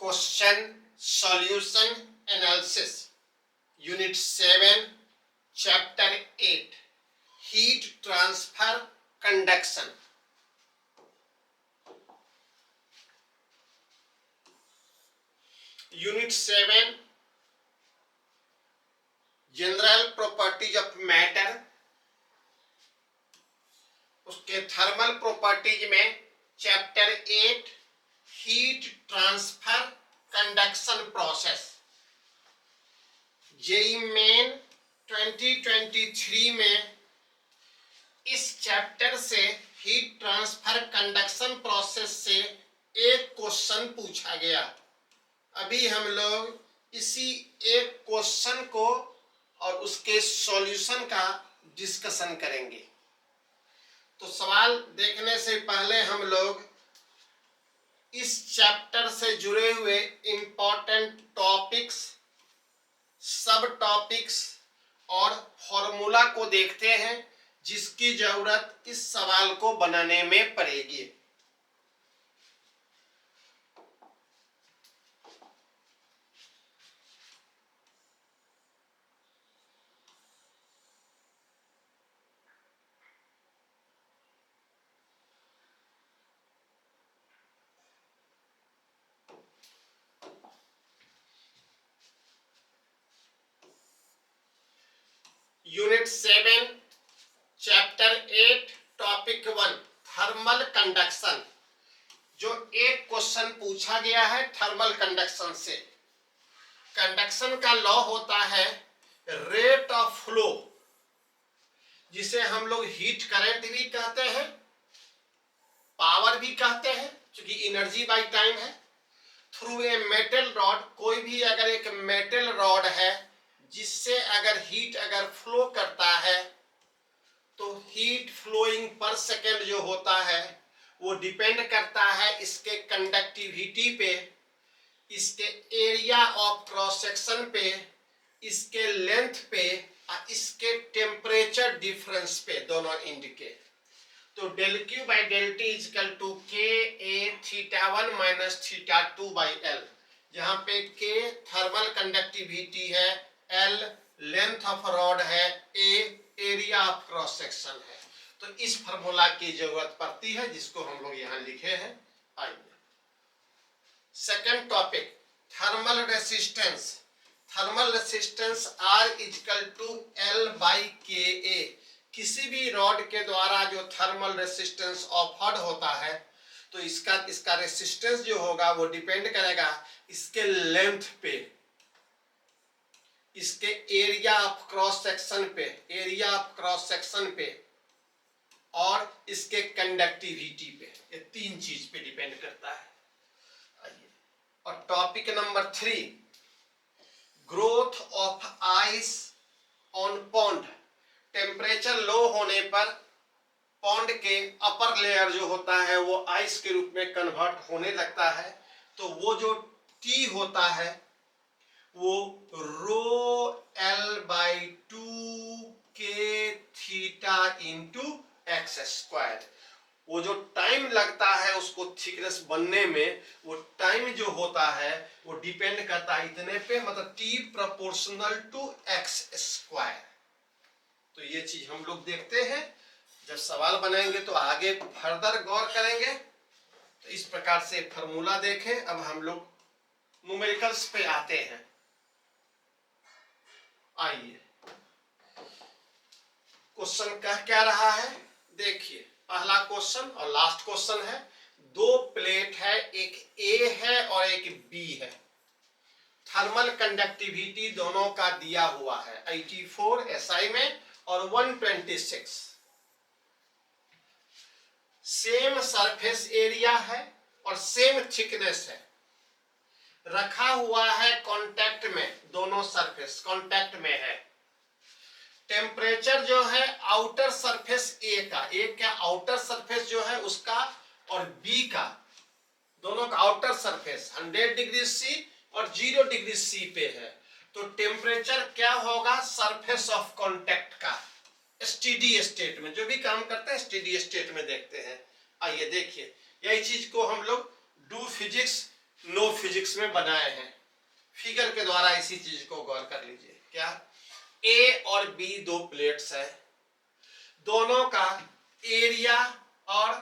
Question solution analysis unit 7 chapter 8 heat transfer conduction. Unit 7 general properties of matter, उसके thermal properties में chapter 8 heat transfer conduction process. JEE main 2023 में इस chapter से heat transfer conduction process से एक question पूछा गया। अभी हम लोग इसी एक क्वेश्चन को और उसके सॉल्यूशन का डिस्कशन करेंगे। तो सवाल देखने से पहले हम लोग इस चैप्टर से जुड़े हुए इंपॉर्टेंट टॉपिक्स, सब टॉपिक्स और फॉर्मूला को देखते हैं जिसकी जरूरत इस सवाल को बनाने में पड़ेगी। Unit 7 chapter 8 topic 1 thermal conduction. जो एक क्वेश्चन पूछा गया है थर्मल कंडक्शन से। कंडक्शन का लॉ होता है रेट ऑफ फ्लो, जिसे हम लोग हीट करंट भी कहते हैं, पावर भी कहते हैं, क्योंकि एनर्जी बाय टाइम है। थ्रू ए मेटल रॉड, कोई भी अगर एक मेटल रॉड है जिससे अगर हीट अगर फ्लो करता है तो हीट फ्लोइंग पर सेकेंड जो होता है वो डिपेंड करता है इसके कंडक्टिविटी पे, इसके एरिया ऑफ क्रॉस सेक्शन पे, इसके लेंथ पे और इसके टेम्परेचर डिफरेंस पे, दोनों इंडिकेट। तो del Q by del T equal to K A theta 1 minus theta 2 by L, जहां पे के थर्मल कंडक्टिविटी है, एल लेंथ ऑफ रॉड है, A area of cross section है। तो इस फार्मूला की जरूरत पड़ती है जिसको हम लोग यहां लिखे हैं। आइए second topic thermal resistance. Thermal resistance are equal to L by K A. किसी भी रॉड के द्वारा जो थर्मल रेसिस्टेंस ऑफर्ड होता है तो इसका रेसिस्टेंस जो होगा वो डिपेंड करेगा इसके लेंथ पे, इसके एरिया ऑफ क्रॉस सेक्शन पे, एरिया ऑफ क्रॉस सेक्शन पे और इसके कंडक्टिविटी पे। ये तीन चीज पे डिपेंड करता है। आइए और topic number 3 growth of ice on pond. Temperature low होने पर पॉन्ड के अपर लेयर जो होता है वो आइस के रूप में कन्वर्ट होने लगता है। तो वो जो टी होता है वो रो एल बाई 2 के थीटा इंटू एक्स स्क्वायर। वो जो टाइम लगता है उसको थिकनेस बनने में, वो टाइम जो होता है वो डिपेंड करता है इतने पे, मतलब T proportional to X square. तो ये चीज हम लोग देखते हैं, जब सवाल बनाएंगे तो आगे फर्दर गौर करेंगे। तो इस प्रकार से फॉर्मूला देखें। अब हम लोग न्यूमेरिकल्स पे आते हैं। आइए क्वेश्चन कह क्या रहा है, देखिए पहला क्वेश्चन और लास्ट क्वेश्चन है। दो प्लेट है, एक ए है और एक बी है। थर्मल कंडक्टिविटी दोनों का दिया हुआ है 84 एसआई में और 126। सेम सरफेस एरिया है और सेम थिकनेस है। रखा हुआ है कांटेक्ट में, दोनों सरफेस कांटेक्ट में है। टेम्परेचर जो है आउटर सरफेस ए का आउटर सरफेस जो है उसका और बी का, दोनों का आउटर सरफेस 100 डिग्री सी और 0 डिग्री सी पे है। तो टेम्परेचर क्या होगा सरफेस ऑफ कांटेक्ट का स्टेडी स्टेट में। जो भी काम करते हैं स्टेडी स्टेट में देखते हैं। आइए देखिए, यही चीज को हम लोग डू फिजिक्स नो फिजिक्स में बनाए हैं। फिगर के द्वारा इसी चीज को गौर कर लीजिए। क्या? ए और बी दो प्लेट्स है, दोनों का एरिया और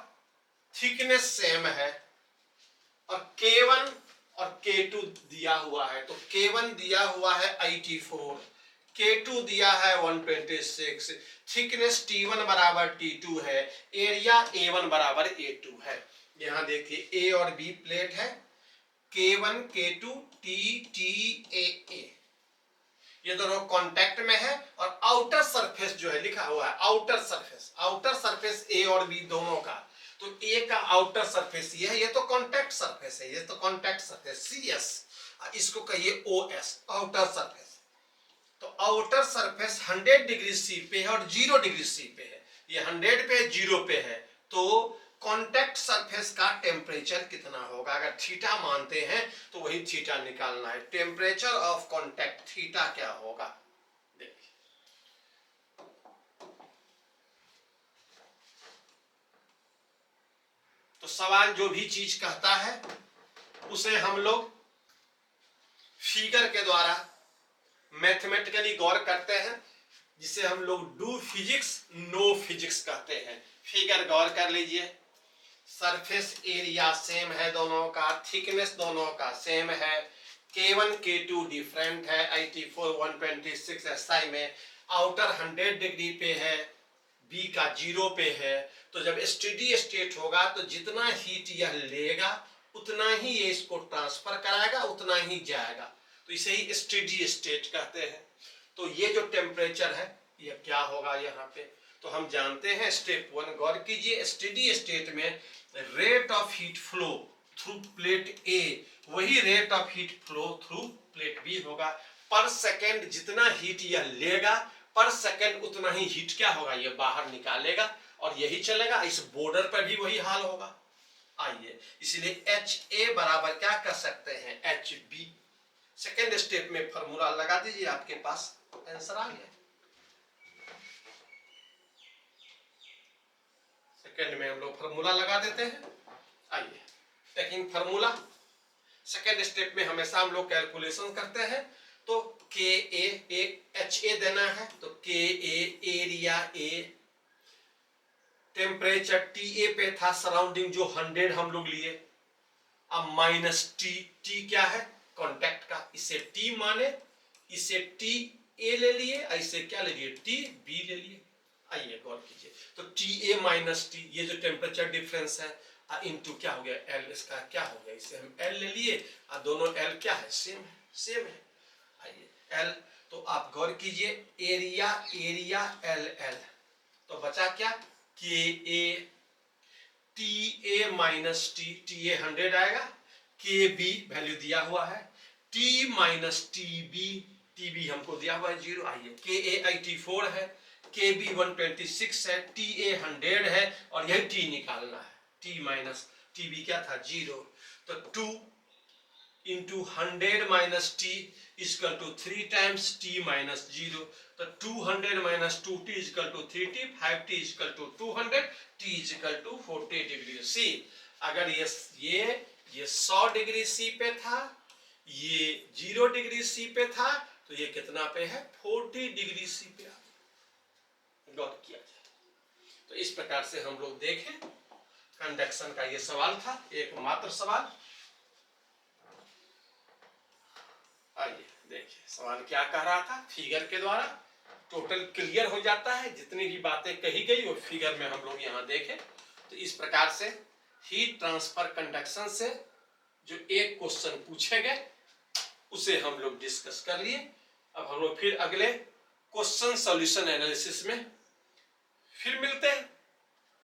थिकनेस सेम है और K1 और K2 दिया हुआ है। तो K1 दिया हुआ है 84, K2 दिया है 126, थिकनेस T1 बराबर T2 है, एरिया A1 बराबर A2 है। यहां देखिए A और B प्लेट है, K1 K2 T T A A, ये दोनों कांटेक्ट में है और आउटर सरफेस जो है लिखा हुआ है आउटर सरफेस A और B दोनों का। तो A का आउटर सरफेस ये है, ये तो कांटेक्ट सरफेस है, ये तो कांटेक्ट सरफेस CS, इसको कहिए OS, आउटर सरफेस। तो आउटर सरफेस 100 डिग्री C पे है और 0 डिग्री C पे है, ये 100 पे 0 पे है। तो कांटेक्ट सरफेस का टेम्परेचर कितना होगा? अगर थीटा मानते हैं तो वही थीटा निकालना है। टेम्परेचर ऑफ कांटेक्ट थीटा क्या होगा? देखिए, तो सवाल जो भी चीज कहता है उसे हम लोग फिगर के द्वारा मैथमेटिकली गौर करते हैं, जिसे हम लोग डू फिजिक्स नो फिजिक्स कहते हैं। फिगर गौर कर लीजिए, सरफेस एरिया सेम है दोनों का, थिकनेस दोनों का सेम है, K1 K2 डिफरेंट है, 84 126 SI में, आउटर 100 डिग्री पे है, B का 0 पे है। तो जब स्टेडी स्टेट होगा तो जितना हीट यह लेगा उतना ही ये इसको ट्रांसफर कराएगा, उतना ही जाएगा। तो इसे ही स्टेडी स्टेट कहते हैं। तो ये जो टेम्परेचर है ये क्या होगा यहाँ पे? तो हम जानते हैं स्टेप 1 गौर कीजिए, स्टेडी स्टेट में rate of heat flow through plate A वही rate of heat flow through plate B होगा। पर सेकेंड जितना हीट यह लेगा पर सेकेंड उतना ही हीट क्या होगा, ये बाहर निकालेगा और यही चलेगा। इस बॉर्डर पर भी वही हाल होगा। आइए, इसलिए HA बराबर क्या कर सकते हैं, HB। सेकेंड स्टेप में फॉर्मूला लगा दीजिए, आपके पास आंसर आ गया। सेकेंड में हम लोग फॉर्मूला लगा देते हैं। आइए, लेकिन फॉर्मूला सेकेंड स्टेप में हमेशा हम लोग कैलकुलेशन करते हैं। तो HA देना है, तो KA area A, temperature TA पे था सराउंडिंग जो 100 हम लोग लिए, अब माइनस T क्या है, कांटेक्ट का, इसे T माने, इसे TA ले लिए, ऐसे क्या ले लिए, TB ले लिए। आइए गौर कीजिए, तो TA माइनस T, ये जो टेम्परेचर डिफरेंस है, इनटू क्या हो गया L, इसका क्या हो गया, इसे हम L ले लिए और दोनों L क्या है, सेम है। आइए L, तो आप गौर कीजिए एरिया LL, तो बचा क्या, KA, TA minus T, TA 100 आएगा, KB वैल्यू दिया हुआ है, T माइनस TB हमको दिया हुआ है 0। आइए KA 84 है, KB 126 है, TA 100 है और यही T निकालना है, T माइनस TB क्या था 0। तो 2 into 100 minus T equal to 3 times T minus 0। तो 200 minus 2T equal to 3T, 5T equal to 200, T equal to 40 degree C। अगर ये 100 डिग्री C पे था, ये 0 डिग्री C पे था, तो ये कितना पे है, 40 डिग्री C पे गौर किया जाए। तो इस प्रकार से हम लोग देखें, कंडक्शन का ये सवाल था, एकमात्र सवाल। आइए देखिए सवाल क्या कह रहा था, फिगर के द्वारा टोटल क्लियर हो जाता है। जितनी भी बातें कही गई वो फिगर में हम लोग यहाँ देखें। तो इस प्रकार से हीट ट्रांसफर कंडक्शन से जो एक क्वेश्चन पूछे गए उसे हम लोग डिस्कस कर लिए। अब हम लोग फिर अगले क्वेश्चन सॉल्यूशन एनालिसिस में फिर मिलते हैं।